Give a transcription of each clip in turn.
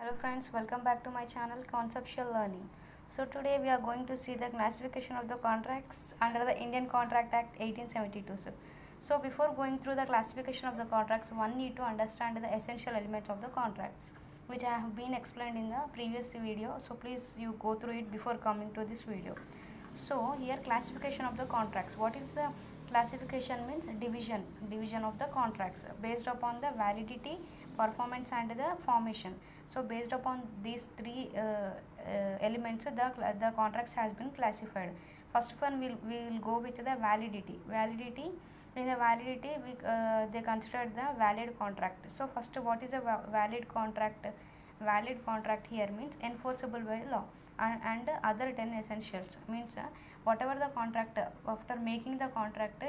Hello friends, welcome back to my channel Conceptual Learning. So today we are going to see the classification of the contracts under the Indian Contract Act 1872. So before going through the classification of the contracts, one need to understand the essential elements of the contracts, which I have been explained in the previous video. So please you go through it before coming to this video. So here classification of the contracts. What is the classification means division of the contracts based upon the validity, performance and the formation. So based upon these three elements the contracts has been classified. First one we will go with the validity. In the validity they considered the valid contract. So first what is a valid contract? Valid contract here means enforceable by law, and other 10 essentials means whatever the contract after making the contract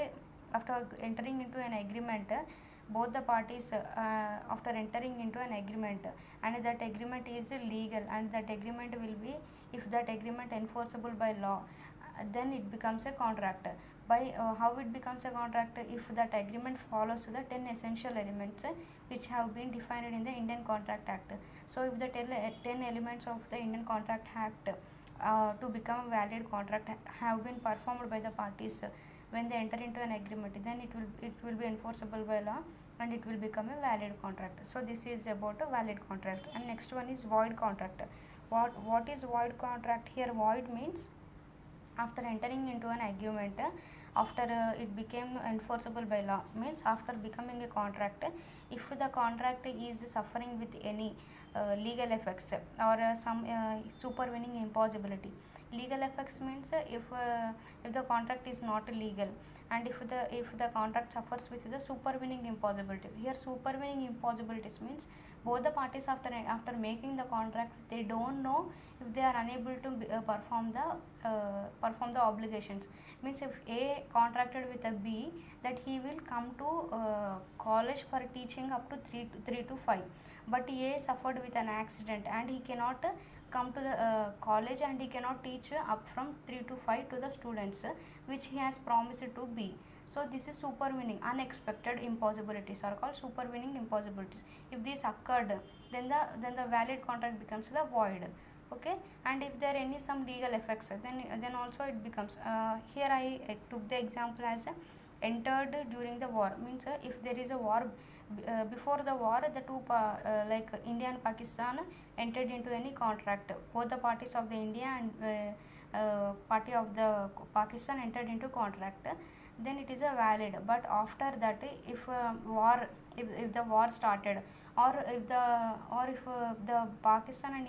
after entering into an agreement both the parties after entering into an agreement and that agreement is legal and that agreement will be, if that agreement enforceable by law, then it becomes a contract. By how it becomes a contract? If that agreement follows the 10 essential elements which have been defined in the Indian Contract Act. So if the 10 elements of the Indian Contract Act to become a valid contract have been performed by the parties when they enter into an agreement, then it will be enforceable by law and it will become a valid contract. So this is about a valid contract. And next one is void contract. What is void contract? Here void means after entering into an agreement after it became enforceable by law, means after becoming a contract, if the contract is suffering with any legal effects or some supervening impossibility. Legal effects means if the contract is not legal and if the contract suffers with the supervening impossibilities. Here supervening impossibilities means both the parties after making the contract they don't know if they are unable to perform the obligations. Means if A contracted with a B that he will come to college for teaching up to 3 to 5, but A suffered with an accident and he cannot come to the college and he cannot teach up from 3 to 5 to the students which he has promised to B. So this is supervening. Unexpected impossibilities are called supervening impossibilities. If this occurred, then the valid contract becomes the void. Okay, and if there are any some legal effects, then also it becomes here I took the example as entered during the war. Means if there is a war before the war, the two like India and Pakistan entered into any contract. Both the parties of the India and party of the Pakistan entered into contract, then it is a valid. But after that, if if the war started, or if the Pakistan and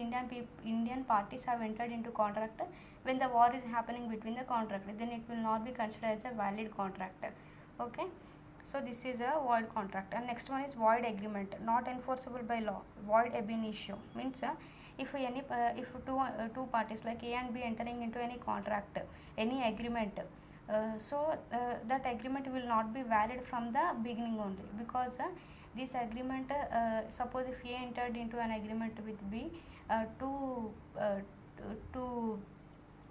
Indian parties have entered into contract when the war is happening between the contract, then it will not be considered as a valid contract. Okay, so this is a void contract. And next one is void agreement, not enforceable by law. Void ab initio means if two parties like A and B entering into any contract, any agreement, that agreement will not be valid from the beginning only, because this agreement suppose if A entered into an agreement with B to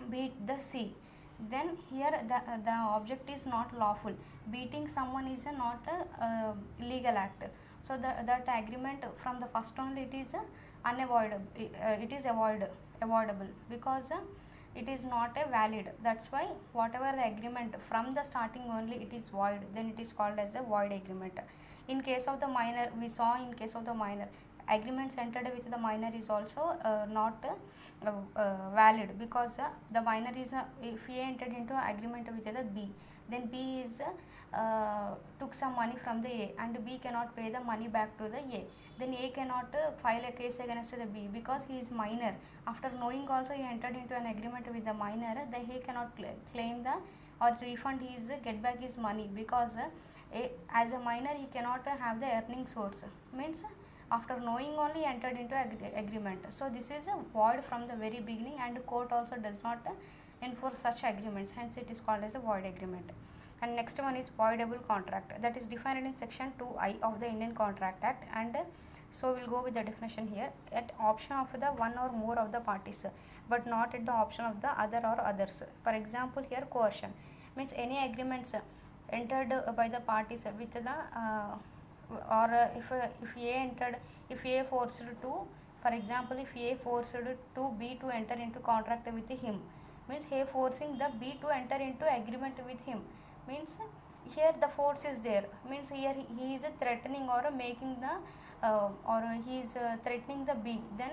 beat the C, then here the object is not lawful. Beating someone is not a legal act. So that agreement from the first only it is unavoidable, it is avoidable, because it is not a valid. That's why whatever the agreement from the starting only it is void, then it is called as a void agreement. In case of the minor, we saw in case of the minor, agreements entered with the minor is also not valid, because the minor is if A entered into agreement with the B, then B is took some money from the A and B cannot pay the money back to the A, then A cannot file a case against the B because he is minor. After knowing also he entered into an agreement with the minor, then he cannot claim the or refund his get back his money, because as a minor he cannot have the earning source. Means after knowing only entered into agreement. So this is a void from the very beginning, and court also does not enforce such agreements, hence it is called as a void agreement. And next one is voidable contract, that is defined in section 2I of the Indian Contract Act. And so we'll go with the definition here. At option of the one or more of the parties, but not at the option of the other or others. For example, here coercion means any agreements entered by the parties with the or if A entered, if A forced to For example, if A forced to B to enter into contract with him, means A forcing the B to enter into agreement with him, means here the force is there, means here he is threatening or making the or he is threatening the B, then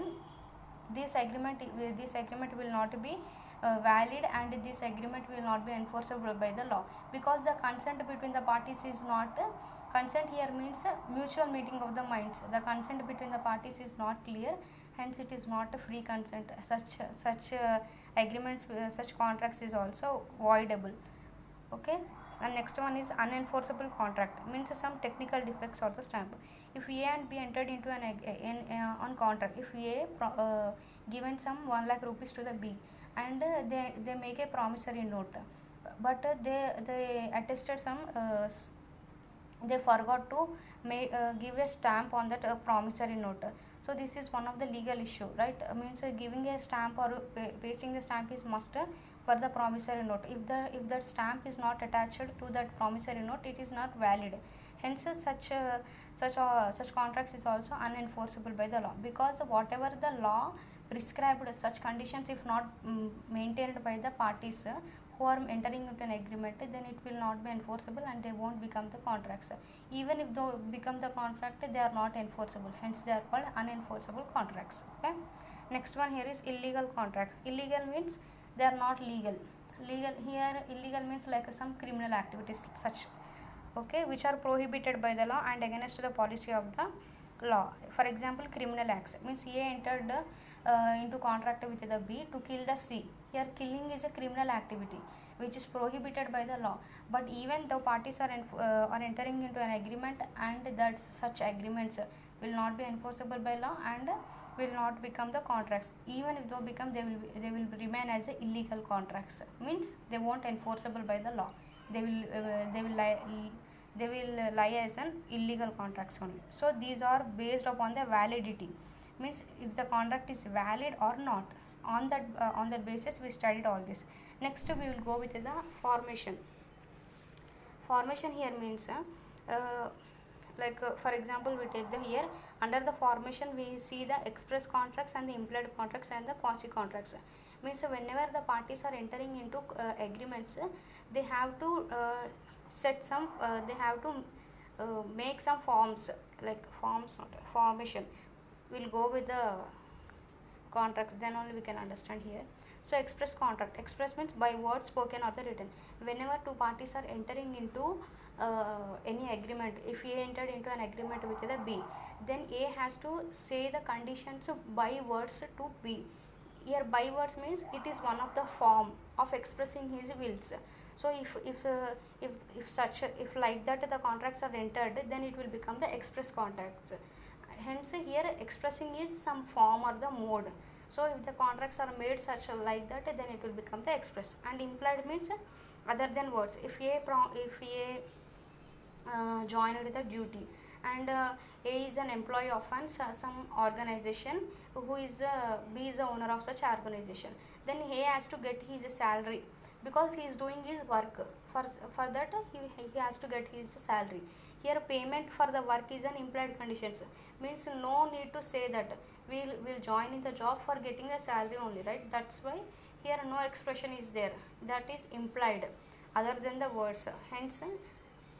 this agreement will not be valid, and this agreement will not be enforceable by the law, because the consent between the parties is not consent here means mutual meeting of the minds. The consent between the parties is not clear, hence it is not a free consent. Such agreements, such contracts is also voidable. Okay. And next one is unenforceable contract, means some technical defects of the stamp. If A and B entered into on contract, if A given some 1 lakh rupees to the B, and they make a promissory note, but they attested some they forgot to give a stamp on that promissory note. So this is one of the legal issue, right? Means giving a stamp or pasting the stamp is must for the promissory note. If that stamp is not attached to that promissory note, it is not valid. Hence such contracts is also unenforceable by the law, because whatever the law prescribed such conditions, if not maintained by the parties who are entering into an agreement, then it will not be enforceable and they won't become the contracts. Even if they become the contract, they are not enforceable, hence they are called unenforceable contracts. Okay. Next one here is illegal contracts. Illegal means they are not legal. Here illegal means like some criminal activities such, okay, which are prohibited by the law and against the policy of the law. For example, criminal acts means A entered into contract with the B to kill the C. Here killing is a criminal activity which is prohibited by the law, but even though parties are entering into an agreement, and that such agreements will not be enforceable by law and will not become the contracts. Even if they become, they will remain as a illegal contracts, means they won't enforceable by the law. They will lie as an illegal contracts only. So these are based upon the validity, means if the contract is valid or not. On that basis we studied all this. Next we will go with the formation. Formation here means for example, we take the here under the formation we see the express contracts and the implied contracts and the quasi contracts. Means whenever the parties are entering into agreements, they have to set some they have to make some forms, like forms, not formation. We'll go with the contracts, then only we can understand here. So express contract, express means by word spoken or the written. Whenever two parties are entering into any agreement, if A entered into an agreement with the B, then A has to say the conditions by words to B. Here by words means it is one of the form of expressing his wills. So if like that the contracts are entered, then it will become the express contracts. Hence here expressing is some form or the mode. So if the contracts are made such like that, then it will become the express. And implied means other than words. If A joined the duty, and A is an employee of some organization, who is B is the owner of such organization, then A has to get his salary, because he is doing his work. For that he has to get his salary. Here payment for the work is an implied conditions, means no need to say that we will join in the job for getting the salary only, right? That's why here no expression is there, that is implied other than the words. Hence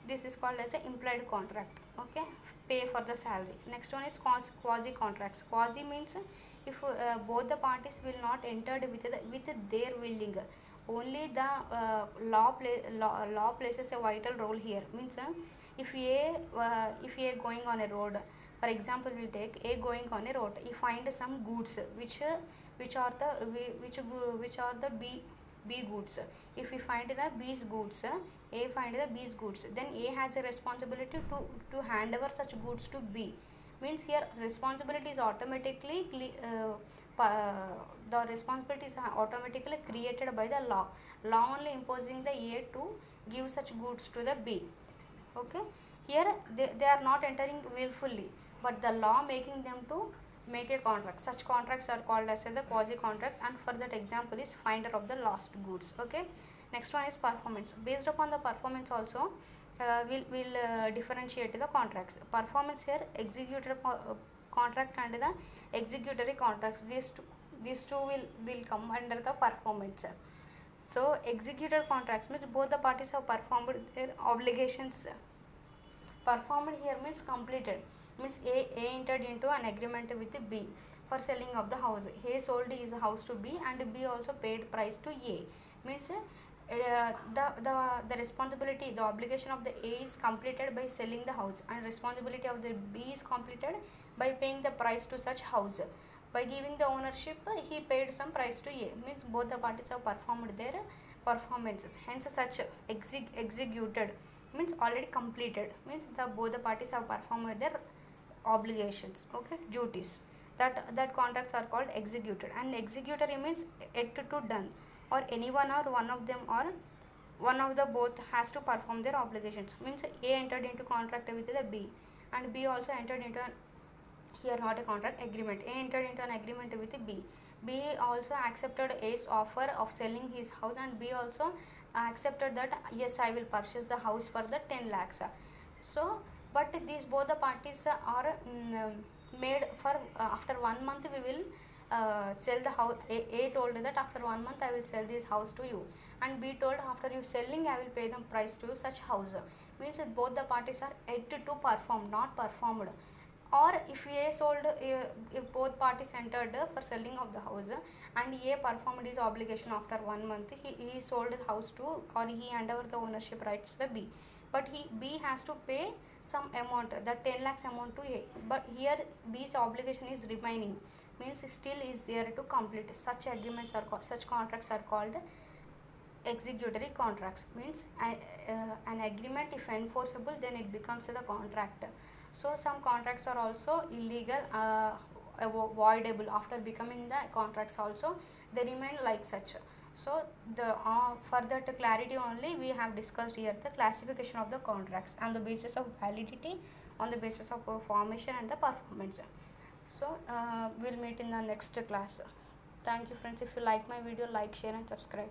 this is called as an implied contract. Okay, pay for the salary. Next one is quasi contracts. Quasi means if both the parties will not entered with their willing, only the law places a vital role here. Means if A going on a road, for example we take A going on a road, he find some goods which are the B goods. If we find the B's goods, A find the B's goods, then A has a responsibility to hand over such goods to B. Means here responsibility is automatically the responsibility is automatically created by the law. Law only imposing the A to give such goods to the B. Okay, here they are not entering willfully, but the law making them to make a contract. Such contracts are called as the quasi contracts, and for that example is finder of the lost goods. Okay, next one is performance. Based upon the performance also we'll differentiate the contracts. Performance here executed contract and the executory contracts. These two will come under the performance. So executor contracts means both the parties have performed their obligations. Performed here means completed, means A entered into an agreement with B for selling of the house. A sold his house to B and B also paid price to A. Means the responsibility, the obligation of the A is completed by selling the house, and responsibility of the B is completed by paying the price to such house. By giving the ownership, he paid some price to A. Means both the parties have performed their performances. Hence such executed means already completed, means both the parties have performed their obligations, okay, duties. That contracts are called executed. And executory means yet to done, or anyone or one of them or one of the both has to perform their obligations. Means A entered into contract with the B, and B also entered into an, here not a contract, agreement. A entered into an agreement with B. B also accepted A's offer of selling his house, and B also accepted that yes, I will purchase the house for the 10 lakhs. So but these both the parties are made for after 1 month we will sell the house. A told that after 1 month I will sell this house to you, and B told after you selling I will pay the price to such house. Means that both the parties are yet to perform, not performed. Or if A sold, if both parties entered for selling of the house and A performed his obligation after 1 month, he sold the house to, or he handed over the ownership rights to the B, but B has to pay some amount, that 10 lakhs amount to A, but here B's obligation is remaining, means still is there to complete. Such agreements are called, such contracts are called executory contracts. Means an agreement if enforceable, then it becomes the contract. So some contracts are also illegal, voidable after becoming the contracts also, they remain like such. So the further to clarity only we have discussed here the classification of the contracts on the basis of validity, on the basis of formation and the performance. So we'll meet in the next class. Thank you friends. If you like my video, like, share and subscribe.